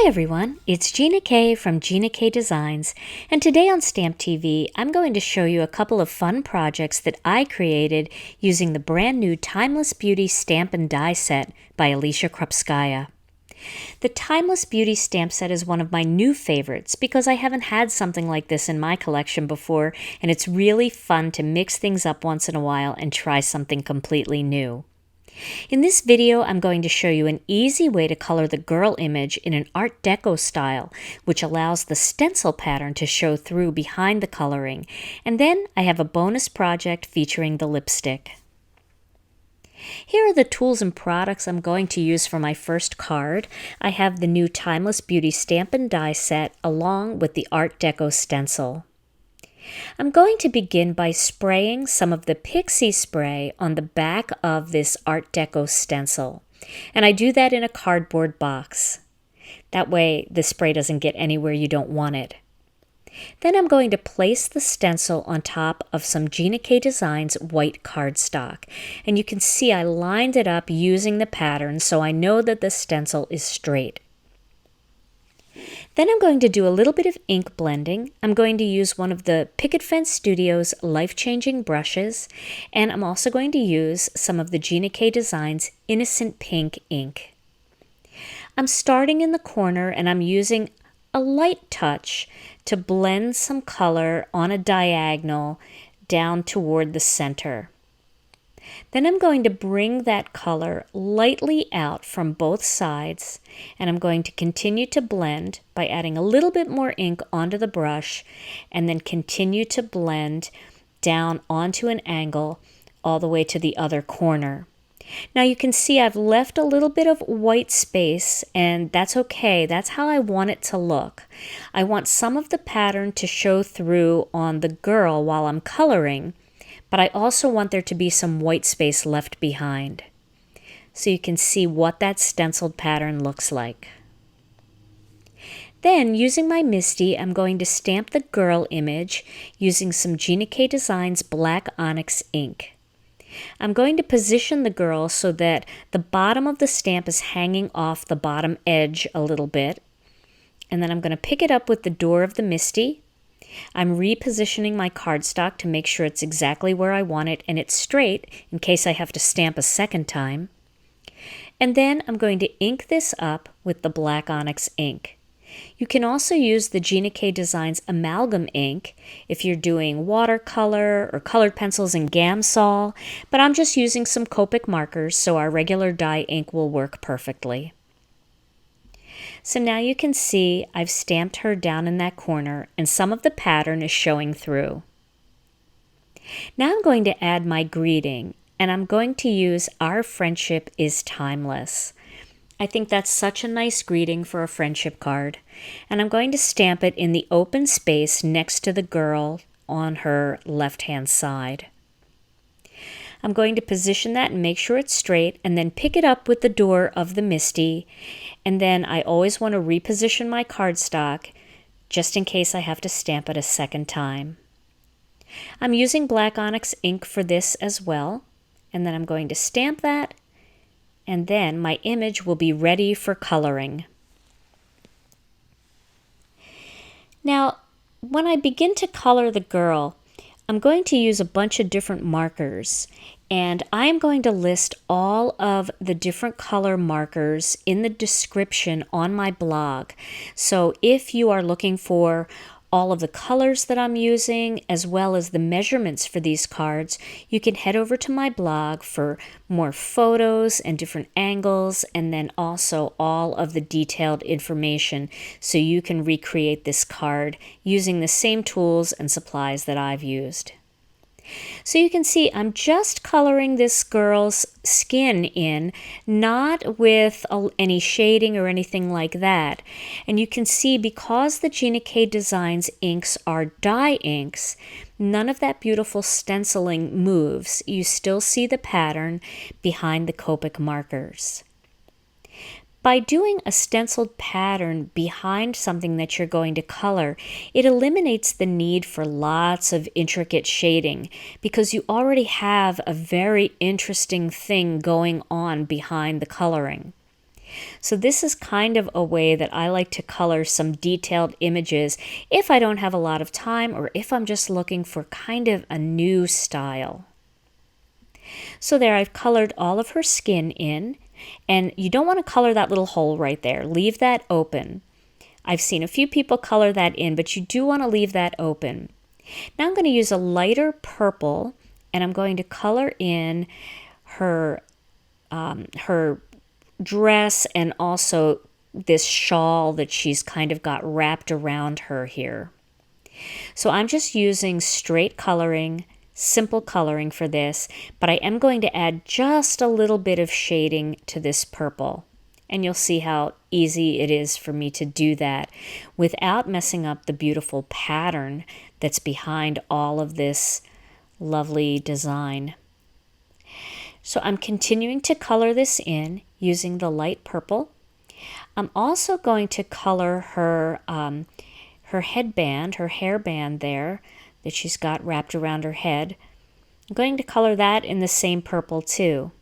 Hi everyone, it's Gina K from Gina K Designs, and today on StampTV I'm going to show you a couple of fun projects that I created using the brand new Timeless Beauty Stamp and Die set by Alicia Krupskaya. The Timeless Beauty stamp set is one of my new favorites because I haven't had something like this in my collection before, and it's really fun to mix things up once in a while and try something completely new. In this video, I'm going to show you an easy way to color the girl image in an Art Deco style, which allows the stencil pattern to show through behind the coloring. And then I have a bonus project featuring the lipstick. Here are the tools and products I'm going to use for my first card. I have the new Timeless Beauty Stamp and Die set along with the Art Deco stencil. I'm going to begin by spraying some of the Pixie spray on the back of this Art Deco stencil. And I do that in a cardboard box. That way the spray doesn't get anywhere you don't want it. Then I'm going to place the stencil on top of some Gina K Designs white cardstock. And you can see I lined it up using the pattern so I know that the stencil is straight. Then I'm going to do a little bit of ink blending. I'm going to use one of the Picket Fence Studios life-changing brushes, and I'm also going to use some of the Gina K Designs Innocent Pink ink. I'm starting in the corner and I'm using a light touch to blend some color on a diagonal down toward the center. Then I'm going to bring that color lightly out from both sides, and I'm going to continue to blend by adding a little bit more ink onto the brush and then continue to blend down onto an angle all the way to the other corner. Now you can see I've left a little bit of white space, and that's okay. That's how I want it to look. I want some of the pattern to show through on the girl while I'm coloring, but I also want there to be some white space left behind, so you can see what that stenciled pattern looks like. Then, using my MISTI, I'm going to stamp the girl image using some Gina K Designs Black Onyx ink. I'm going to position the girl so that the bottom of the stamp is hanging off the bottom edge a little bit, and then I'm going to pick it up with the door of the MISTI. I'm repositioning my cardstock to make sure it's exactly where I want it and it's straight in case I have to stamp a second time. And then I'm going to ink this up with the Black Onyx ink. You can also use the Gina K Designs Amalgam ink if you're doing watercolor or colored pencils in Gamsol, but I'm just using some Copic markers so our regular dye ink will work perfectly. So now you can see I've stamped her down in that corner and some of the pattern is showing through. Now I'm going to add my greeting, and I'm going to use Our Friendship is Timeless. I think that's such a nice greeting for a friendship card, and I'm going to stamp it in the open space next to the girl on her left-hand side. I'm going to position that and make sure it's straight, and then pick it up with the door of the MISTI, and then I always want to reposition my cardstock just in case I have to stamp it a second time. I'm using Black Onyx ink for this as well, and then I'm going to stamp that, and then my image will be ready for coloring. Now, when I begin to color the girl, I'm going to use a bunch of different markers, and I am going to list all of the different color markers in the description on my blog. So if you are looking for all of the colors that I'm using, as well as the measurements for these cards, you can head over to my blog for more photos and different angles, and then also all of the detailed information so you can recreate this card using the same tools and supplies that I've used. So you can see I'm just coloring this girl's skin in, not with any shading or anything like that. And you can see because the Gina K Designs inks are dye inks, none of that beautiful stenciling moves. You still see the pattern behind the Copic markers. By doing a stenciled pattern behind something that you're going to color, it eliminates the need for lots of intricate shading because you already have a very interesting thing going on behind the coloring. So this is kind of a way that I like to color some detailed images if I don't have a lot of time or if I'm just looking for kind of a new style. So there, I've colored all of her skin in, and you don't want to color that little hole right there. Leave that open. I've seen a few people color that in, but you do want to leave that open. Now I'm going to use a lighter purple, and I'm going to color in her dress and also this shawl that she's kind of got wrapped around her here. So I'm just using straight coloring, simple coloring for this, but I am going to add just a little bit of shading to this purple. And you'll see how easy it is for me to do that without messing up the beautiful pattern that's behind all of this lovely design. So I'm continuing to color this in using the light purple. I'm also going to color her headband, her hairband there that she's got wrapped around her head. I'm going to color that in the same purple too.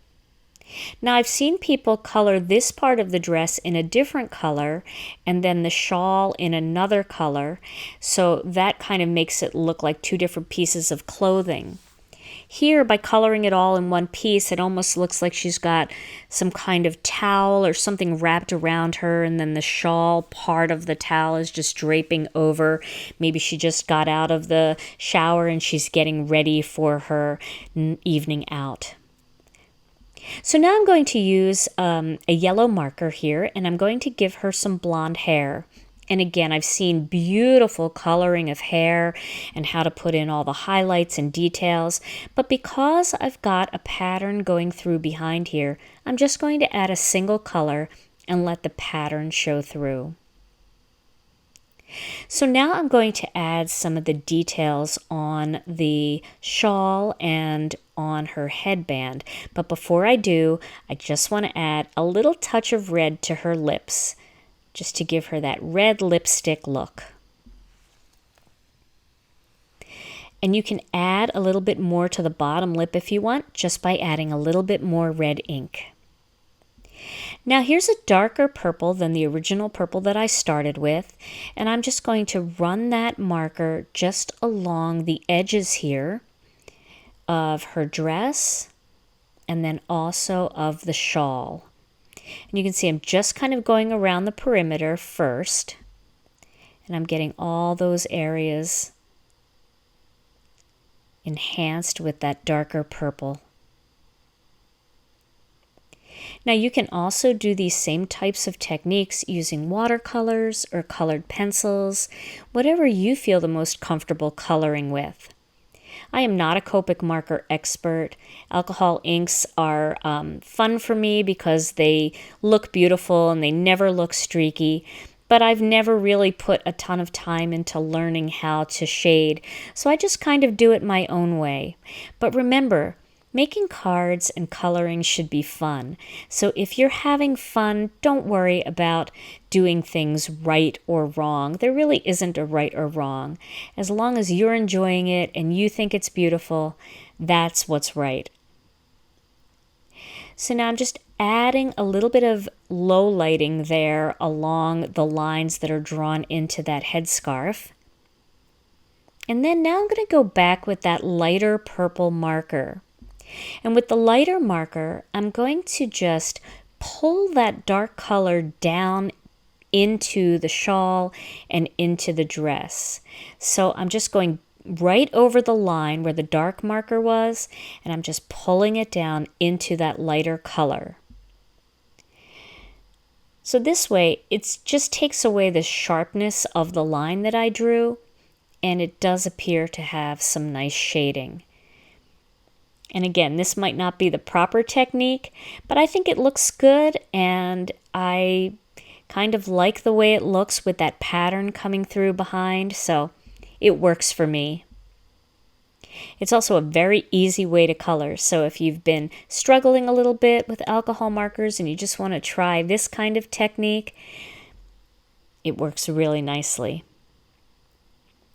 Now I've seen people color this part of the dress in a different color and then the shawl in another color, so that kind of makes it look like two different pieces of clothing. Here, by coloring it all in one piece, it almost looks like she's got some kind of towel or something wrapped around her, and then the shawl part of the towel is just draping over. Maybe she just got out of the shower and she's getting ready for her evening out. So now I'm going to use a yellow marker here, and I'm going to give her some blonde hair. And again, I've seen beautiful coloring of hair and how to put in all the highlights and details. But because I've got a pattern going through behind here, I'm just going to add a single color and let the pattern show through. So now I'm going to add some of the details on the shawl and on her headband. But before I do, I just want to add a little touch of red to her lips, just to give her that red lipstick look. And you can add a little bit more to the bottom lip if you want, just by adding a little bit more red ink. Now here's a darker purple than the original purple that I started with, and I'm just going to run that marker just along the edges here of her dress and then also of the shawl. And you can see I'm just kind of going around the perimeter first, and I'm getting all those areas enhanced with that darker purple. Now you can also do these same types of techniques using watercolors or colored pencils, whatever you feel the most comfortable coloring with. I am not a Copic marker expert. Alcohol inks are fun for me because they look beautiful and they never look streaky, but I've never really put a ton of time into learning how to shade, so I just kind of do it my own way. But remember, making cards and coloring should be fun. So if you're having fun, don't worry about doing things right or wrong. There really isn't a right or wrong. As long as you're enjoying it and you think it's beautiful, that's what's right. So now I'm just adding a little bit of low lighting there along the lines that are drawn into that headscarf. And then now I'm going to go back with that lighter purple marker. And with the lighter marker, I'm going to just pull that dark color down into the shawl and into the dress. So I'm just going right over the line where the dark marker was, and I'm just pulling it down into that lighter color. So this way, it just takes away the sharpness of the line that I drew, and it does appear to have some nice shading. And again, this might not be the proper technique, but I think it looks good, and I kind of like the way it looks with that pattern coming through behind, so it works for me. It's also a very easy way to color, so if you've been struggling a little bit with alcohol markers and you just want to try this kind of technique, it works really nicely.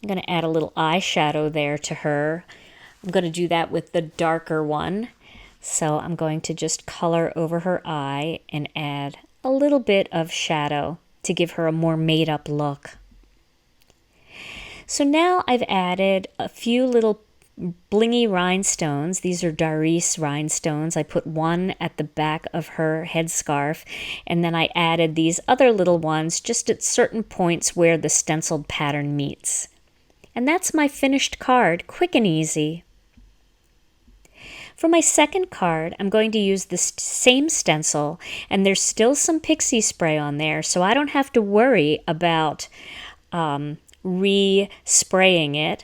I'm going to add a little eyeshadow there to her. I'm going to do that with the darker one. So I'm going to just color over her eye and add a little bit of shadow to give her a more made-up look. So now I've added a few little blingy rhinestones. These are Darice rhinestones. I put one at the back of her headscarf, and then I added these other little ones just at certain points where the stenciled pattern meets. And that's my finished card, quick and easy. For my second card, I'm going to use the same stencil, and there's still some pixie spray on there, so I don't have to worry about re-spraying it.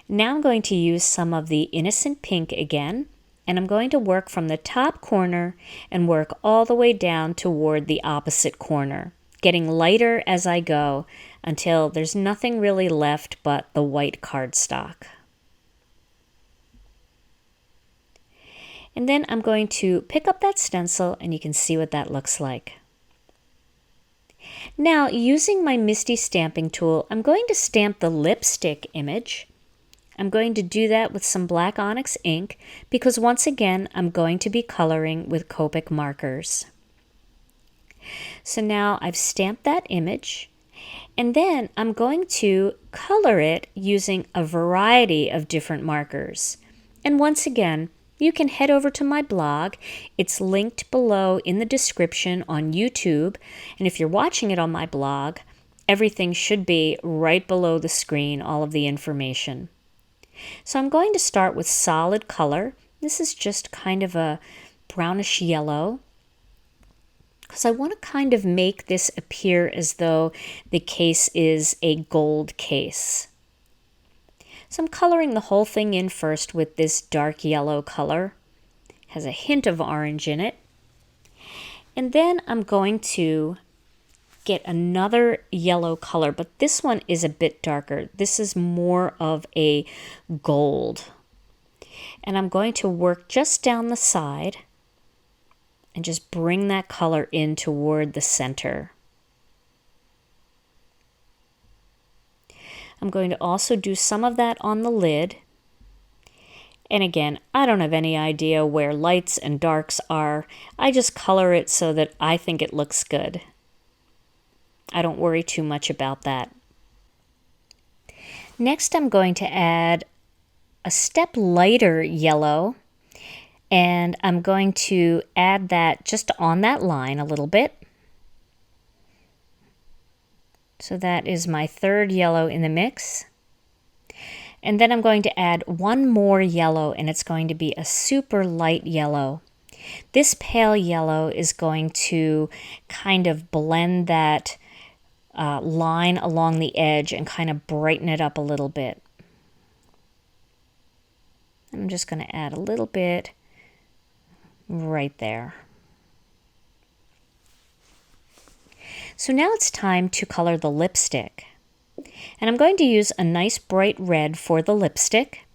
Now I'm going to use some of the Innocent Pink again, and I'm going to work from the top corner and work all the way down toward the opposite corner, getting lighter as I go until there's nothing really left but the white cardstock. And then I'm going to pick up that stencil, and you can see what that looks like. Now, using my Misty stamping tool, I'm going to stamp the lipstick image. I'm going to do that with some black onyx ink because once again, I'm going to be coloring with Copic markers. So now I've stamped that image, and then I'm going to color it using a variety of different markers. And once again, you can head over to my blog. It's linked below in the description on YouTube. And if you're watching it on my blog, everything should be right below the screen, all of the information. So I'm going to start with solid color. This is just kind of a brownish yellow, because I want to kind of make this appear as though the case is a gold case. So I'm coloring the whole thing in first with this dark yellow color. It has a hint of orange in it. And then I'm going to get another yellow color, but this one is a bit darker. This is more of a gold. And I'm going to work just down the side and just bring that color in toward the center. I'm going to also do some of that on the lid. And again, I don't have any idea where lights and darks are. I just color it so that I think it looks good. I don't worry too much about that. Next, I'm going to add a step lighter yellow, and I'm going to add that just on that line a little bit. So that is my third yellow in the mix. And then I'm going to add one more yellow, and it's going to be a super light yellow. This pale yellow is going to kind of blend that line along the edge and kind of brighten it up a little bit. I'm just going to add a little bit right there. So now it's time to color the lipstick. And I'm going to use a nice bright red for the lipstick.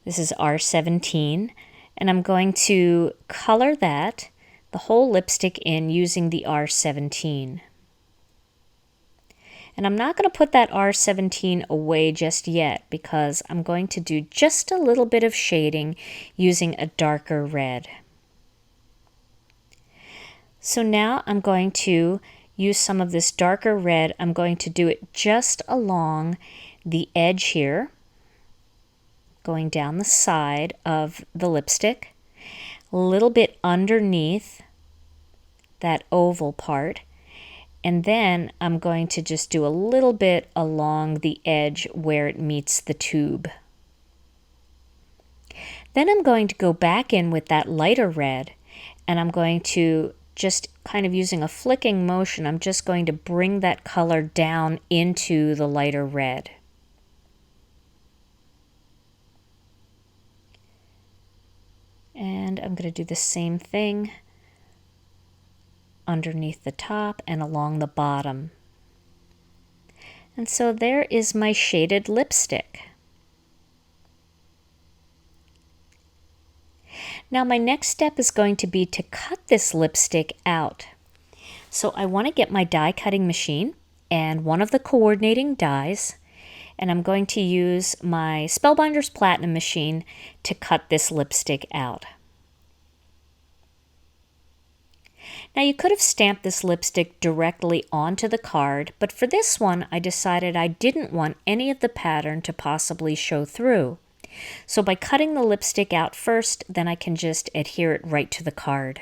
This is R17. And I'm going to color that, the whole lipstick in using the R17. And I'm not going to put that R17 away just yet because I'm going to do just a little bit of shading using a darker red. So now I'm going to use some of this darker red. I'm going to do it just along the edge here, going down the side of the lipstick, a little bit underneath that oval part, and then I'm going to just do a little bit along the edge where it meets the tube. Then I'm going to go back in with that lighter red, and I'm going to just kind of using a flicking motion, I'm just going to bring that color down into the lighter red. And I'm going to do the same thing underneath the top and along the bottom. And so there is my shaded lipstick. Now my next step is going to be to cut this lipstick out. So I want to get my die cutting machine and one of the coordinating dies, and I'm going to use my Spellbinders Platinum machine to cut this lipstick out. Now you could have stamped this lipstick directly onto the card, but for this one I decided I didn't want any of the pattern to possibly show through. So by cutting the lipstick out first, then I can just adhere it right to the card.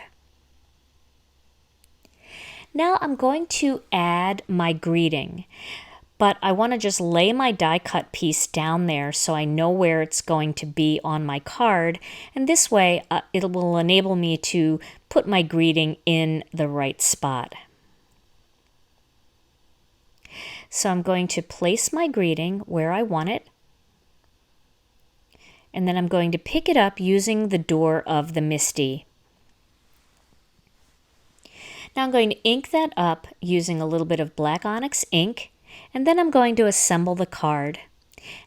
Now I'm going to add my greeting, but I want to just lay my die cut piece down there so I know where it's going to be on my card, and this way it will enable me to put my greeting in the right spot. So I'm going to place my greeting where I want it, and then I'm going to pick it up using the door of the MISTI. Now I'm going to ink that up using a little bit of black onyx ink, and then I'm going to assemble the card.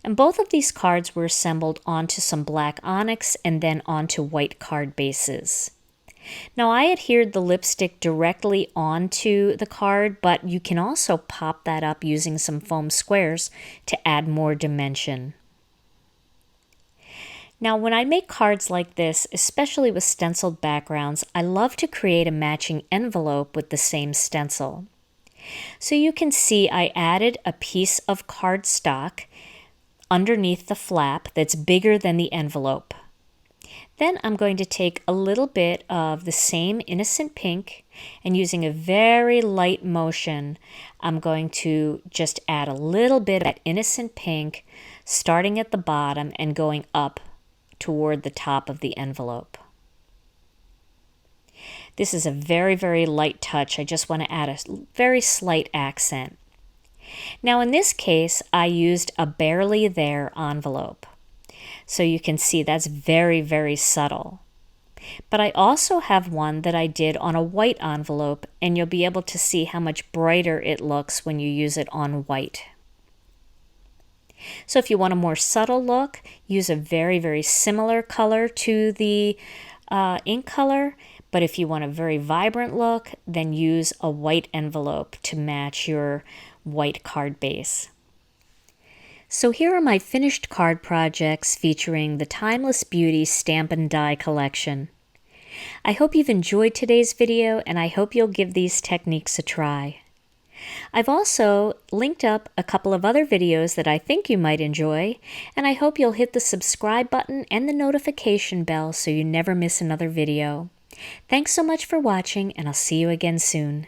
And both of these cards were assembled onto some black onyx and then onto white card bases. Now I adhered the lipstick directly onto the card, but you can also pop that up using some foam squares to add more dimension. Now when I make cards like this, especially with stenciled backgrounds, I love to create a matching envelope with the same stencil. So you can see I added a piece of cardstock underneath the flap that's bigger than the envelope. Then I'm going to take a little bit of the same innocent pink, and using a very light motion, I'm going to just add a little bit of that innocent pink, starting at the bottom and going up toward the top of the envelope. This is a very, very light touch. I just want to add a very slight accent. Now in this case, I used a barely there envelope. So you can see that's very, very subtle. But I also have one that I did on a white envelope, and you'll be able to see how much brighter it looks when you use it on white. So if you want a more subtle look, use a very, very similar color to the ink color. But if you want a very vibrant look, then use a white envelope to match your white card base. So here are my finished card projects featuring the Timeless Beauty Stamp and Die collection. I hope you've enjoyed today's video, and I hope you'll give these techniques a try. I've also linked up a couple of other videos that I think you might enjoy, and I hope you'll hit the subscribe button and the notification bell so you never miss another video. Thanks so much for watching, and I'll see you again soon.